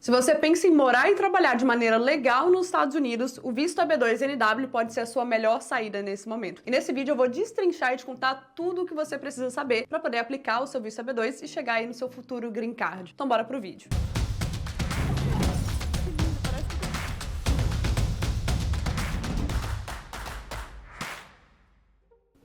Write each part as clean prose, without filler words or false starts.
Se você pensa em morar e trabalhar de maneira legal nos Estados Unidos, o visto EB2NW pode ser a sua melhor saída nesse momento. E nesse vídeo eu vou destrinchar e te contar tudo o que você precisa saber para poder aplicar o seu visto EB2 e chegar aí no seu futuro Green Card. Então bora pro vídeo.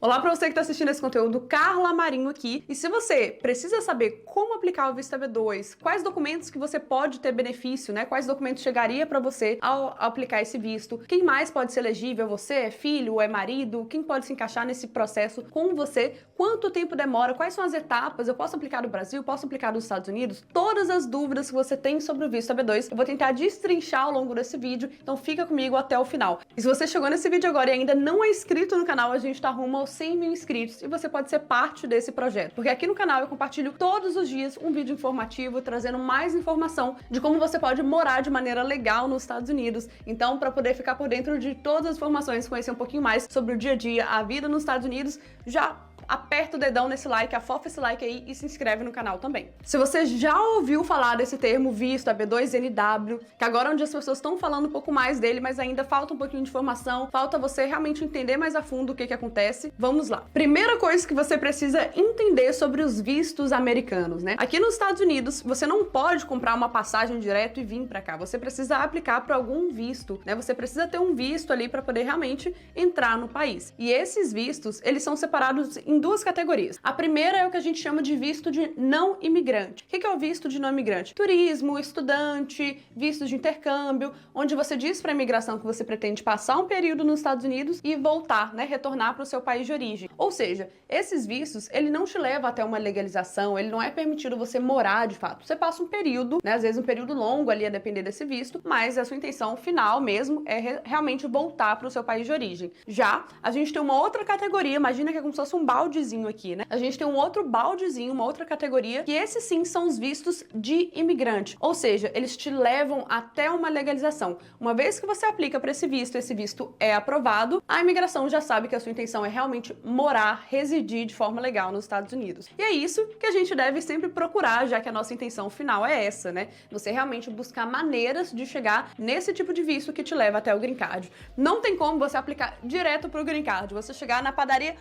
Olá para você que está assistindo esse conteúdo, Carla Marinho aqui. E se você precisa saber como aplicar o visto EB2, quais documentos que você pode ter benefício, né? Quais documentos chegaria para você ao aplicar esse visto, quem mais pode ser elegível, você é filho, é marido, quem pode se encaixar nesse processo com você, quanto tempo demora, quais são as etapas, eu posso aplicar no Brasil, posso aplicar nos Estados Unidos, todas as dúvidas que você tem sobre o visto EB2, eu vou tentar destrinchar ao longo desse vídeo, então fica comigo até o final. E se você chegou nesse vídeo agora e ainda não é inscrito no canal, a gente tá rumo aos 100 mil inscritos e você pode ser parte desse projeto, porque aqui no canal eu compartilho todos os dias um vídeo informativo trazendo mais informação de como você pode morar de maneira legal nos Estados Unidos. Então, para poder ficar por dentro de todas as informações, conhecer um pouquinho mais sobre o dia a dia, a vida nos Estados Unidos, já aperta o dedão nesse like, afofa esse like aí e se inscreve no canal também. Se você já ouviu falar desse termo visto EB2NW, que agora é onde as pessoas estão falando um pouco mais dele, mas ainda falta um pouquinho de informação, falta você realmente entender mais a fundo o que acontece, vamos lá. Primeira coisa que você precisa entender sobre os vistos americanos, né? Aqui nos Estados Unidos, você não pode comprar uma passagem direto e vir pra cá, você precisa aplicar para algum visto, né? Você precisa ter um visto ali para poder realmente entrar no país. E esses vistos, eles são separados em duas categorias. A primeira é o que a gente chama de visto de não imigrante. O que é o visto de não imigrante? Turismo, estudante, visto de intercâmbio, onde você diz para a imigração que você pretende passar um período nos Estados Unidos e voltar, né, retornar para o seu país de origem. Ou seja, esses vistos, ele não te leva até uma legalização, ele não é permitido você morar de fato. Você passa um período, né, às vezes um período longo ali a depender desse visto, mas a sua intenção final mesmo é realmente voltar para o seu país de origem. Já a gente tem uma outra categoria, imagina que é como se fosse um baldezinho aqui, né? A gente tem um outro baldezinho, uma outra categoria, que esses sim são os vistos de imigrante. Ou seja, eles te levam até uma legalização. Uma vez que você aplica para esse visto é aprovado, a imigração já sabe que a sua intenção é realmente morar, residir de forma legal nos Estados Unidos. E é isso que a gente deve sempre procurar, já que a nossa intenção final é essa, né? Você realmente buscar maneiras de chegar nesse tipo de visto que te leva até o Green Card. Não tem como você aplicar direto pro Green Card. Você chegar na padaria...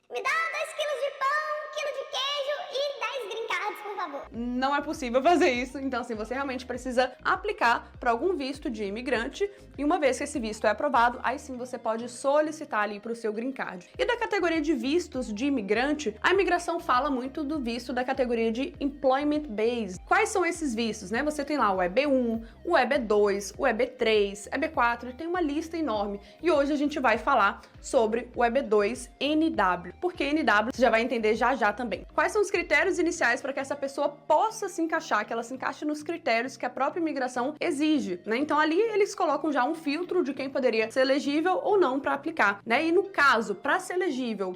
Me dá 2 quilos de pão, 1 quilo de queijo e 10 green cards, por favor. Não é possível fazer isso, então assim, você realmente precisa aplicar para algum visto de imigrante e uma vez que esse visto é aprovado, aí sim você pode solicitar ali para o seu Green Card. E da categoria de vistos de imigrante, a imigração fala muito do visto da categoria de Employment Based. Quais são esses vistos, né? Você tem lá o EB1, o EB2, o EB3, EB4, tem uma lista enorme. E hoje a gente vai falar sobre o EB2NW. Por que NW? Você já vai entender já também. Quais são os critérios iniciais para que essa pessoa possa se encaixar, que ela se encaixe nos critérios que a própria imigração exige, né? Então ali eles colocam já um filtro de quem poderia ser elegível ou não para aplicar, né? E no caso, para ser elegível,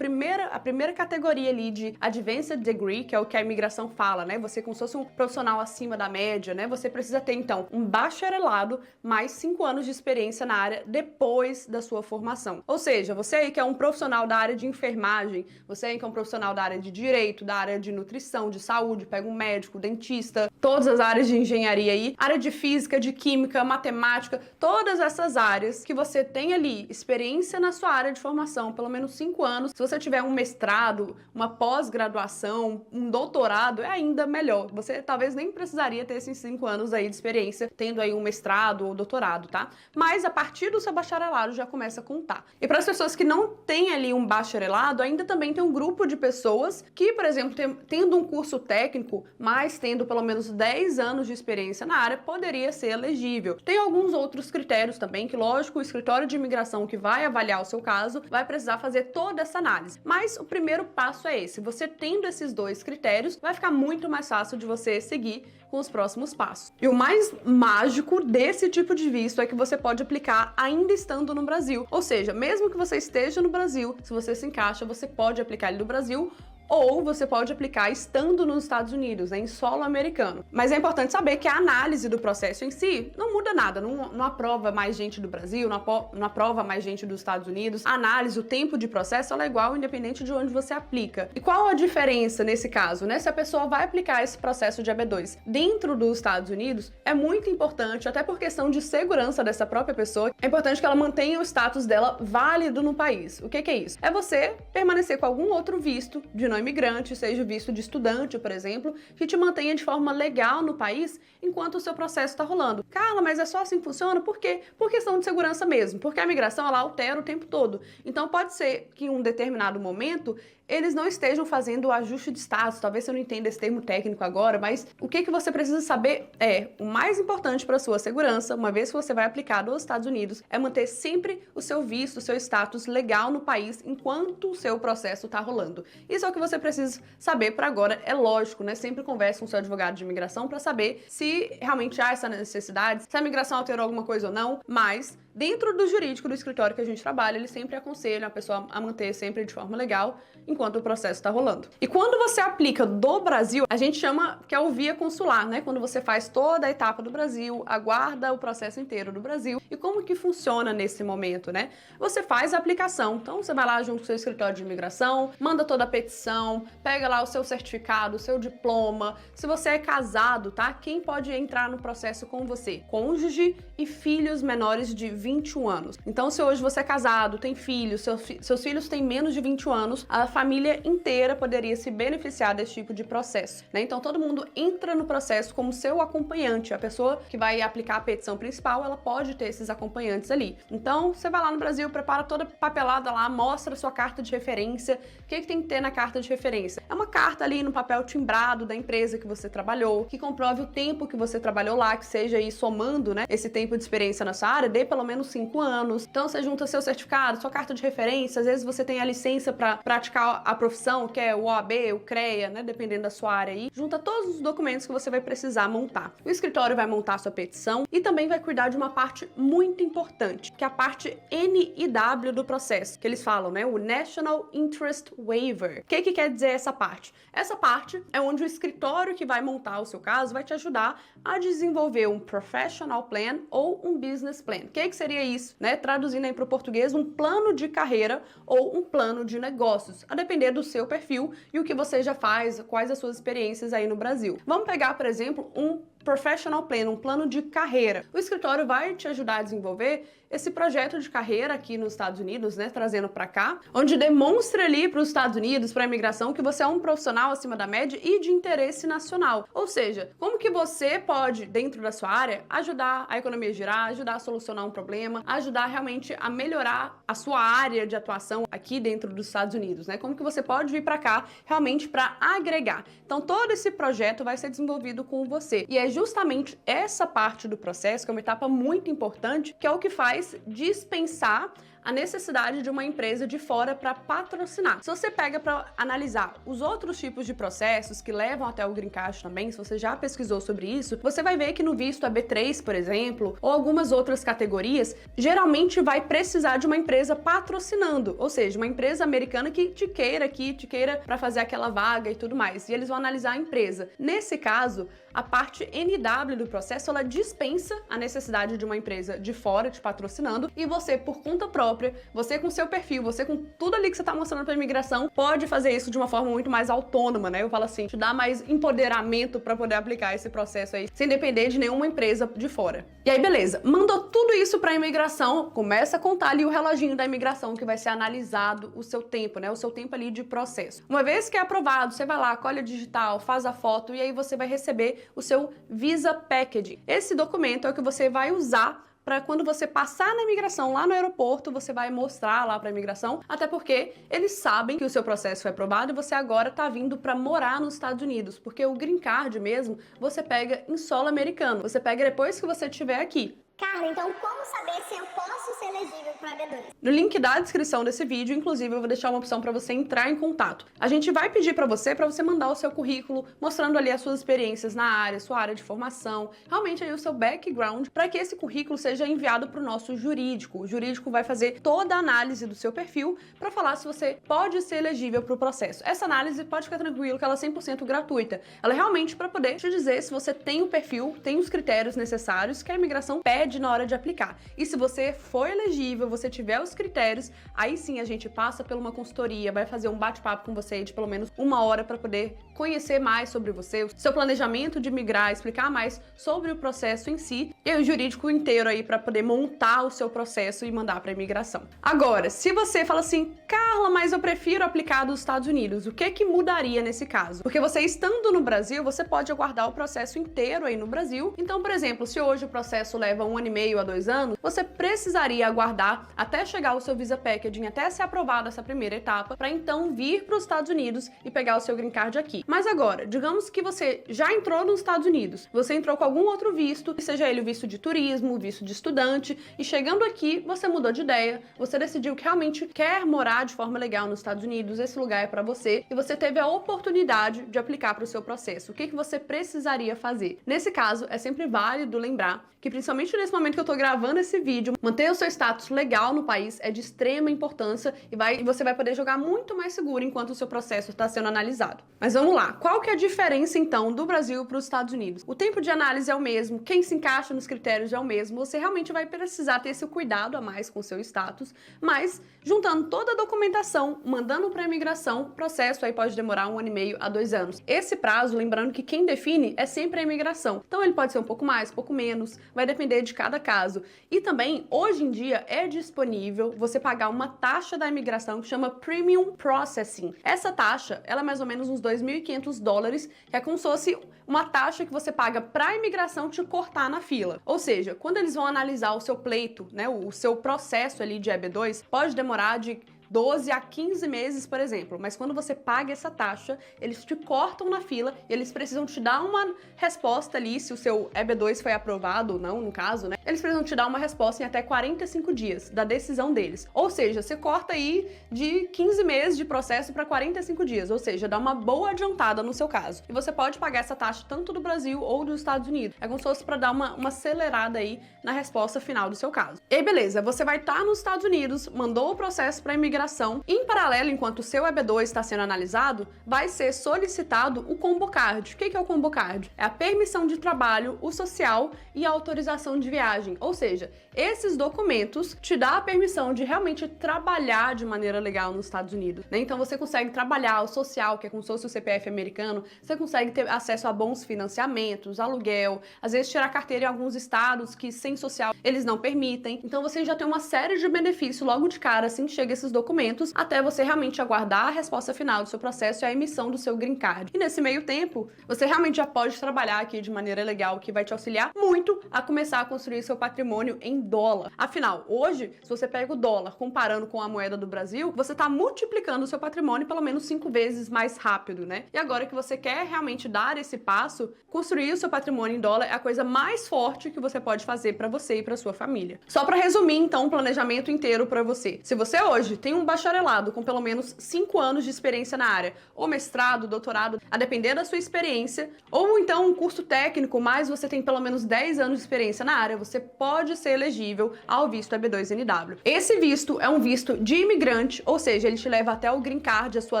a primeira categoria ali de Advanced Degree, que é o que a imigração fala, né? Você como se fosse um profissional acima da média, né? Você precisa ter então um bacharelado mais 5 anos de experiência na área depois da sua formação. Ou seja, você aí que é um profissional da área de enfermagem, você aí que é um profissional da área de direito, da área de nutrição, de saúde, pega um médico, dentista, todas as áreas de engenharia aí, área de física, de química, matemática, todas essas áreas que você tem ali experiência na sua área de formação, pelo menos 5 anos. Se você tiver um mestrado, uma pós-graduação, um doutorado, é ainda melhor. Você talvez nem precisaria ter esses 5 anos aí de experiência, tendo aí um mestrado ou doutorado, tá? Mas a partir do seu bacharelado já começa a contar. E para as pessoas que não têm ali um bacharelado, ainda também tem um grupo de pessoas que, por exemplo, tendo um curso técnico, mas tendo pelo menos 10 anos de experiência na área, poderia ser elegível. Tem alguns outros critérios também, que lógico, o escritório de imigração que vai avaliar o seu caso vai precisar fazer toda essa análise. Mas o primeiro passo é esse. Você tendo esses 2 critérios, vai ficar muito mais fácil de você seguir com os próximos passos. E o mais mágico desse tipo de visto é que você pode aplicar ainda estando no Brasil. Ou seja, mesmo que você esteja no Brasil, se você se encaixa, você pode aplicar ele no Brasil ou você pode aplicar estando nos Estados Unidos, né, em solo americano. Mas é importante saber que a análise do processo em si não muda nada, não aprova mais gente do Brasil, não aprova mais gente dos Estados Unidos. A análise, o tempo de processo, ela é igual independente de onde você aplica. E qual a diferença nesse caso, né? Se a pessoa vai aplicar esse processo de EB2 dentro dos Estados Unidos, é muito importante, até por questão de segurança dessa própria pessoa, é importante que ela mantenha o status dela válido no país. O que é isso? É você permanecer com algum outro visto de não imigrante, seja o visto de estudante, por exemplo, que te mantenha de forma legal no país enquanto o seu processo está rolando. Carla, mas é só assim que funciona? Por quê? Por questão de segurança mesmo, porque a migração ela altera o tempo todo. Então pode ser que em um determinado momento eles não estejam fazendo o ajuste de status. Talvez você não entenda esse termo técnico agora, mas o que você precisa saber é, o mais importante para a sua segurança, uma vez que você vai aplicar nos Estados Unidos, é manter sempre o seu visto, o seu status legal no país enquanto o seu processo está rolando. Isso é o que você precisa saber para agora. É lógico, né? Sempre converse com o seu advogado de imigração para saber se realmente há essa necessidade, se a migração alterou alguma coisa ou não, mas dentro do jurídico do escritório que a gente trabalha, eles sempre aconselham a pessoa a manter sempre de forma legal enquanto o processo está rolando. E quando você aplica do Brasil, a gente chama que é o via consular, né? Quando você faz toda a etapa do Brasil, aguarda o processo inteiro do Brasil. E como que funciona nesse momento, né? Você faz a aplicação. Então você vai lá junto com o seu escritório de imigração, manda toda a petição, pega lá o seu certificado, o seu diploma. Se você é casado, tá? Quem pode entrar no processo com você? Cônjuge e filhos menores de 21 anos. Então, se hoje você é casado, tem filhos, seus filhos têm menos de 21 anos, a família inteira poderia se beneficiar desse tipo de processo, né? Então, todo mundo entra no processo como seu acompanhante. A pessoa que vai aplicar a petição principal, ela pode ter esses acompanhantes ali. Então, você vai lá no Brasil, prepara toda a papelada lá, mostra a sua carta de referência. O que tem que ter na carta de referência? É uma carta ali no papel timbrado da empresa que você trabalhou, que comprove o tempo que você trabalhou lá, que seja aí somando, né, esse tempo de experiência na sua área, dê pelo menos 5 anos. Então, você junta seu certificado, sua carta de referência, às vezes você tem a licença para praticar a profissão, que é o OAB, o CREA, né, dependendo da sua área aí. Junta todos os documentos que você vai precisar montar. O escritório vai montar a sua petição e também vai cuidar de uma parte muito importante, que é a parte NIW do processo, que eles falam, né, o National Interest Waiver. O que quer dizer essa parte? Essa parte é onde o escritório que vai montar o seu caso vai te ajudar a desenvolver um Professional Plan ou um Business Plan. O que seria isso, né? Traduzindo aí para o português, um plano de carreira ou um plano de negócios, a depender do seu perfil e o que você já faz, quais as suas experiências aí no Brasil. Vamos pegar, por exemplo, um Professional Plan, um plano de carreira. O escritório vai te ajudar a desenvolver esse projeto de carreira aqui nos Estados Unidos, né, trazendo para cá, onde demonstra ali para os Estados Unidos, para a imigração, que você é um profissional acima da média e de interesse nacional. Ou seja, como que você pode, dentro da sua área, ajudar a economia a girar, ajudar a solucionar um problema, ajudar realmente a melhorar a sua área de atuação aqui dentro dos Estados Unidos, né? Como que você pode vir para cá realmente para agregar. Então, todo esse projeto vai ser desenvolvido com você. E é justamente essa parte do processo, que é uma etapa muito importante, que é o que faz dispensar a necessidade de uma empresa de fora para patrocinar. Se você pega para analisar os outros tipos de processos que levam até o Green Card também, se você já pesquisou sobre isso, você vai ver que no visto AB3, por exemplo, ou algumas outras categorias, geralmente vai precisar de uma empresa patrocinando, ou seja, uma empresa americana que te queira aqui, te queira para fazer aquela vaga e tudo mais. E eles vão analisar a empresa. Nesse caso, a parte NW do processo, ela dispensa a necessidade de uma empresa de fora te patrocinando e você, por conta própria, você com seu perfil, você com tudo ali que você tá mostrando pra imigração, pode fazer isso de uma forma muito mais autônoma, né? Eu falo assim, te dá mais empoderamento pra poder aplicar esse processo aí, sem depender de nenhuma empresa de fora. E aí, beleza, mandou tudo isso pra imigração, começa a contar ali o reloginho da imigração que vai ser analisado o seu tempo, né? O seu tempo ali de processo. Uma vez que é aprovado, você vai lá, colhe digital, faz a foto e aí você vai receber o seu Visa Package. Esse documento é o que você vai usar para quando você passar na imigração lá no aeroporto, você vai mostrar lá para a imigração, até porque eles sabem que o seu processo foi aprovado e você agora tá vindo para morar nos Estados Unidos, porque o Green Card mesmo, você pega em solo americano, você pega depois que você estiver aqui. Carla, então como saber se eu posso ser elegível para o EB2? No link da descrição desse vídeo, inclusive, eu vou deixar uma opção para você entrar em contato. A gente vai pedir para você mandar o seu currículo, mostrando ali as suas experiências na área, sua área de formação, realmente aí o seu background, para que esse currículo seja enviado para o nosso jurídico. O jurídico vai fazer toda a análise do seu perfil para falar se você pode ser elegível para o processo. Essa análise, pode ficar tranquilo que ela é 100% gratuita. Ela é realmente para poder te dizer se você tem o perfil, tem os critérios necessários que a imigração pede na hora de aplicar. E se você for elegível, você tiver os critérios, aí sim a gente passa por uma consultoria, vai fazer um bate-papo com você de pelo menos 1 hora para poder conhecer mais sobre você, o seu planejamento de migrar, explicar mais sobre o processo em si e o jurídico inteiro aí para poder montar o seu processo e mandar para a imigração. Agora, se você fala assim, Carla, mas eu prefiro aplicar dos Estados Unidos, o que mudaria nesse caso? Porque você estando no Brasil, você pode aguardar o processo inteiro aí no Brasil. Então, por exemplo, se hoje o processo leva 1 ano e meio a 2 anos, você precisaria aguardar até chegar o seu visa packaging, até ser aprovado essa primeira etapa, para então vir para os Estados Unidos e pegar o seu green card aqui. Mas agora, digamos que você já entrou nos Estados Unidos, você entrou com algum outro visto, seja ele o visto de turismo, o visto de estudante, e chegando aqui, você mudou de ideia, você decidiu que realmente quer morar de forma legal nos Estados Unidos, esse lugar é para você, e você teve a oportunidade de aplicar para o seu processo. O que você precisaria fazer? Nesse caso, é sempre válido lembrar que, principalmente nesse momento que eu tô gravando esse vídeo, manter o seu status legal no país é de extrema importância e você vai poder jogar muito mais seguro enquanto o seu processo está sendo analisado. Mas vamos lá, qual que é a diferença então do Brasil para os Estados Unidos? O tempo de análise é o mesmo, quem se encaixa nos critérios é o mesmo, você realmente vai precisar ter esse cuidado a mais com o seu status, mas juntando toda a documentação, mandando para a imigração, o processo aí pode demorar 1 ano e meio a 2 anos. Esse prazo, lembrando que quem define é sempre a imigração, então ele pode ser um pouco mais, um pouco menos, vai depender de cada caso. E também, hoje em dia, é disponível você pagar uma taxa da imigração que chama Premium Processing. Essa taxa, ela é mais ou menos uns $2.500, que é como se fosse uma taxa que você paga para a imigração te cortar na fila. Ou seja, quando eles vão analisar o seu pleito, né, o seu processo ali de EB2, pode demorar de 12 a 15 meses, por exemplo, mas quando você paga essa taxa, eles te cortam na fila e eles precisam te dar uma resposta ali, se o seu EB2 foi aprovado ou não, no caso, né? Eles precisam te dar uma resposta em até 45 dias da decisão deles. Ou seja, você corta aí de 15 meses de processo para 45 dias, ou seja, dá uma boa adiantada no seu caso. E você pode pagar essa taxa tanto do Brasil ou dos Estados Unidos. É como se fosse para dar uma acelerada aí na resposta final do seu caso. E aí, beleza, você vai estar nos Estados Unidos, mandou o processo para imigração. Em paralelo, enquanto o seu EB2 está sendo analisado, vai ser solicitado o Combo Card. O que é o Combo Card? É a permissão de trabalho, o social e a autorização de viagem. Ou seja, esses documentos te dão a permissão de realmente trabalhar de maneira legal nos Estados Unidos, né? Então você consegue trabalhar o social, que é como se fosse o CPF americano, você consegue ter acesso a bons financiamentos, aluguel, às vezes tirar carteira em alguns estados que sem social eles não permitem. Então você já tem uma série de benefícios logo de cara assim que chega esses documentos, até você realmente aguardar a resposta final do seu processo e a emissão do seu green card. E nesse meio tempo, você realmente já pode trabalhar aqui de maneira legal, que vai te auxiliar muito a começar a construir seu patrimônio em dólar. Afinal, hoje, se você pega o dólar comparando com a moeda do Brasil, você está multiplicando o seu patrimônio pelo menos 5 vezes mais rápido, né? E agora que você quer realmente dar esse passo, construir o seu patrimônio em dólar é a coisa mais forte que você pode fazer para você e para sua família. Só para resumir, então, o planejamento inteiro para você. Se você hoje tem um bacharelado com pelo menos 5 anos de experiência na área, ou mestrado, doutorado, a depender da sua experiência, ou então um curso técnico, mas você tem pelo menos 10 anos de experiência na área, você pode ser elegível ao visto EB2NW. Esse visto é um visto de imigrante, ou seja, ele te leva até o green card, a sua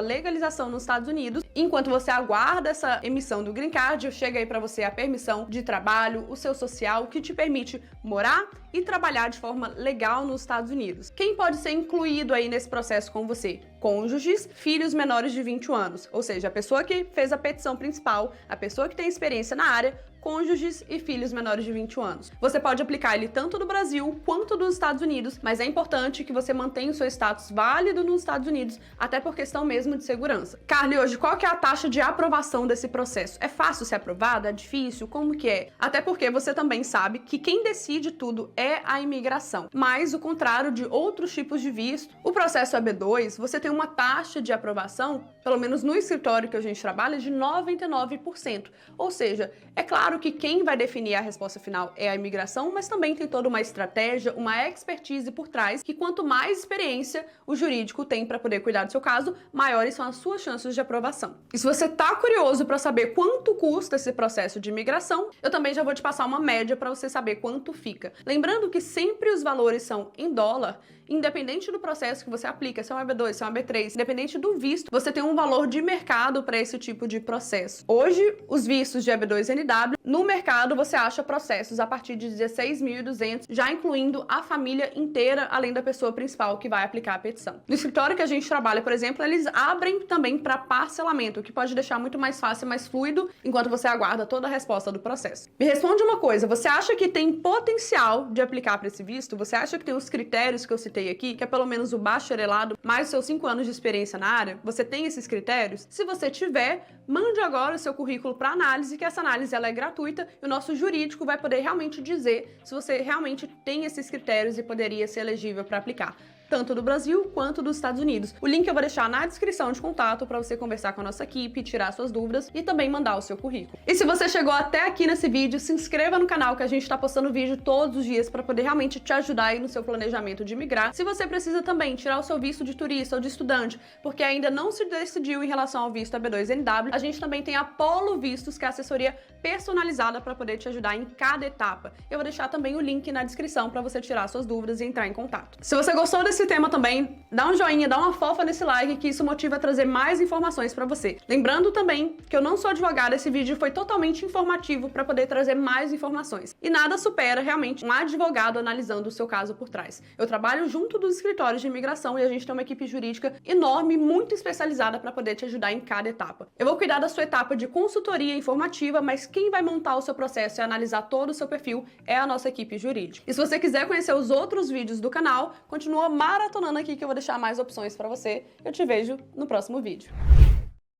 legalização nos Estados Unidos. Enquanto você aguarda essa emissão do green card, chega aí para você a permissão de trabalho, o seu social, que te permite morar e trabalhar de forma legal nos Estados Unidos. Quem pode ser incluído aí nesse processo com você? Cônjuges, filhos menores de 21 anos, ou seja, a pessoa que fez a petição principal, a pessoa que tem experiência na área, cônjuges e filhos menores de 21 anos. Você pode aplicar ele tanto do Brasil quanto dos Estados Unidos, mas é importante que você mantenha o seu status válido nos Estados Unidos, até por questão mesmo de segurança. Carly, hoje, qual que é a taxa de aprovação desse processo? É fácil ser aprovado? É difícil? Como que é? Até porque você também sabe que quem decide tudo é a imigração. Mas, o contrário de outros tipos de visto, o processo EB2, você tem uma taxa de aprovação, pelo menos no escritório que a gente trabalha, de 99%. Ou seja, é claro Claro que quem vai definir a resposta final é a imigração, mas também tem toda uma estratégia, uma expertise por trás, que quanto mais experiência o jurídico tem para poder cuidar do seu caso, maiores são as suas chances de aprovação. E se você tá curioso para saber quanto custa esse processo de imigração, eu também já vou te passar uma média para você saber quanto fica. Lembrando que sempre os valores são em dólar, independente do processo que você aplica, se é um EB2, se é um EB3, independente do visto, você tem um valor de mercado para esse tipo de processo. Hoje, os vistos de EB2NW, no mercado você acha processos a partir de 16.200, já incluindo a família inteira, além da pessoa principal que vai aplicar a petição. No escritório que a gente trabalha, por exemplo, eles abrem também para parcelamento, o que pode deixar muito mais fácil e mais fluido, enquanto você aguarda toda a resposta do processo. Me responde uma coisa, você acha que tem potencial de aplicar para esse visto? Você acha que tem os critérios que eu citei aqui, que é pelo menos o bacharelado, mais os seus 5 anos de experiência na área? Você tem esses critérios? Se você tiver, mande agora o seu currículo para análise, que essa análise ela é gratuita e o nosso jurídico vai poder realmente dizer se você realmente tem esses critérios e poderia ser elegível para aplicar, tanto do Brasil quanto dos Estados Unidos. O link eu vou deixar na descrição de contato para você conversar com a nossa equipe, tirar suas dúvidas e também mandar o seu currículo. E se você chegou até aqui nesse vídeo, se inscreva no canal, que a gente está postando vídeo todos os dias para poder realmente te ajudar aí no seu planejamento de imigrar. Se você precisa também tirar o seu visto de turista ou de estudante, porque ainda não se decidiu em relação ao visto EB2NW, a gente também tem a Polo Vistos, que é a assessoria personalizada para poder te ajudar em cada etapa. Eu vou deixar também o link na descrição para você tirar suas dúvidas e entrar em contato. Se você gostou desse tema também, dá um joinha, dá uma fofa nesse like, que isso motiva a trazer mais informações para você. Lembrando também que eu não sou advogada, esse vídeo foi totalmente informativo para poder trazer mais informações. E nada supera realmente um advogado analisando o seu caso por trás. Eu trabalho junto dos escritórios de imigração e a gente tem uma equipe jurídica enorme, muito especializada para poder te ajudar em cada etapa. Eu vou cuidar da sua etapa de consultoria informativa, mas quem vai montar o seu processo e analisar todo o seu perfil é a nossa equipe jurídica. E se você quiser conhecer os outros vídeos do canal, continua maratonando aqui que eu vou deixar mais opções para você. Eu te vejo no próximo vídeo.